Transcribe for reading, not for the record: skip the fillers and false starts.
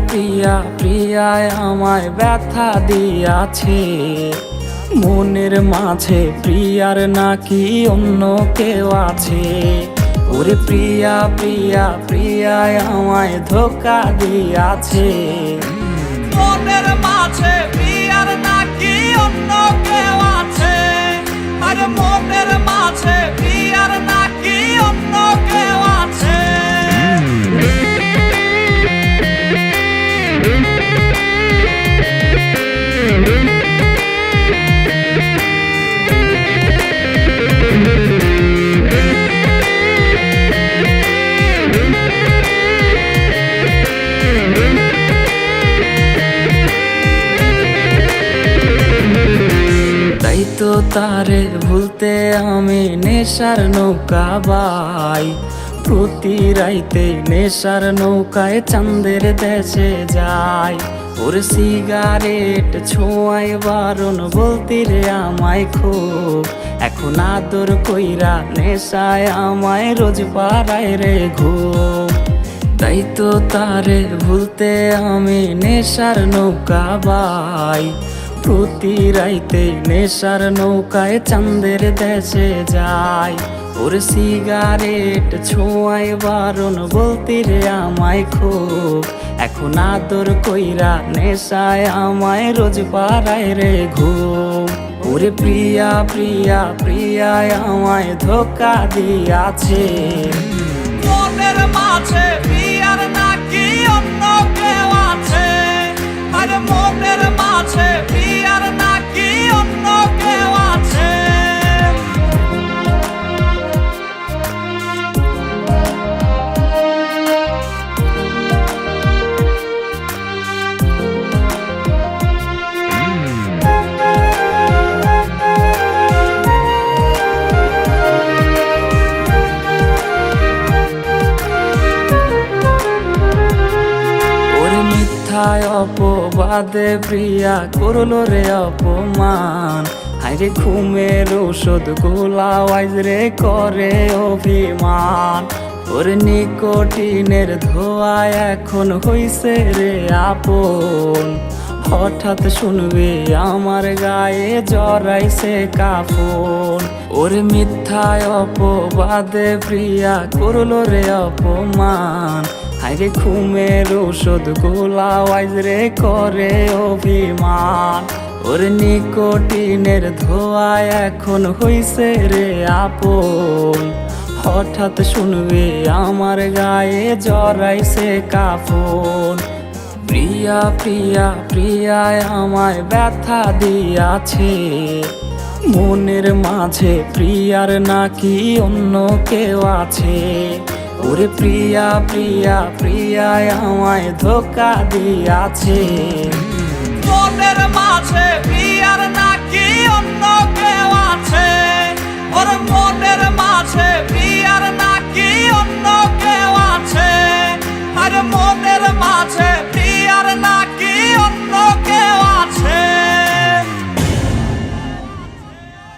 প্রিয়া প্রিয়ায় আমায় ব্যথা দিয়াছে, মনের মাঝে প্রিয়ার নাকি অন্য কেউ আছে। ওরে প্রিয়া প্রিয়া প্রিয়ায় আমায় ধোঁকা দিয়াছে, মনের মাঝে প্রিয়ার নাকি অন্য কেউ আছে। আরে মনের মাঝে প্রিয়ার নাকি অন্য কেউ আছে। তাই তো তারে ভুলতে আমি নেশার নৌকা বাই, প্রতি রাইতে নেশার নৌকায় চাঁদের দেশে যাই। ওর সিগারেট ছোঁয়াই বারণ বলতি রে আমায় খুব, এখন আদর কইরা নেশায় আমায় রোজ পাড়ায় রে ঘুম। তাই তো তারে ভুলতে আমি নেশার নৌকা বাই, প্রতি রাইতে নেশার নৌকায় চাঁদের দেশে যাই। ওর সিগারেট ছোঁয়াই বারণ বলতি রে আমায় খুব, এখন আদর কইরা নেশায় আমায় রোজ পাড়ায় রে ঘুম। ওরে প্রিয়া প্রিয়া প্রিয়ায় আমায় ধোঁকা দিয়াছে, মনের মাঝে প্রিয়ার নাকি অন্য কেউ আছে। আরে মনের মাঝে প্রিয়ার নাকি অন্য কেউ আছে। মিথ্যায় অপবাদে প্রিয়া করলো রে অপমান, হাইরে ঘুমের ঔষধ গোলাওয়াইজ রে করে অভিমান। ওর নিকোটিনের ধোঁয়ায় এখন হইছে রে আপন, হঠাৎ শুনবে আমার গায়ে জড়াইছে কাফন। ওর মিথ্যায় অপবাদে প্রিয়া করলো রে অপমান, হাইরে ঘুমের ঔষধ গোলাওয়াইজ রে করে অভিমান। ওর নিকোটিনের ধোঁয়ায় এখন হইছে রে আপন, হঠাৎ শুনবে আমার গায়ে জড়াইছে কাফন। প্রিয়া প্রিয়া প্রিয়ায় আমায় ব্যথা দিয়াছে, মনের মাঝে প্রিয়ার নাকি অন্য কেউ আছে। ওরে প্রিয়া প্রিয়া প্রিয়ায় আমায় ধোঁকা দিয়াছে, মনের মাঝে প্রিয়ার নাকি অন্য কেউ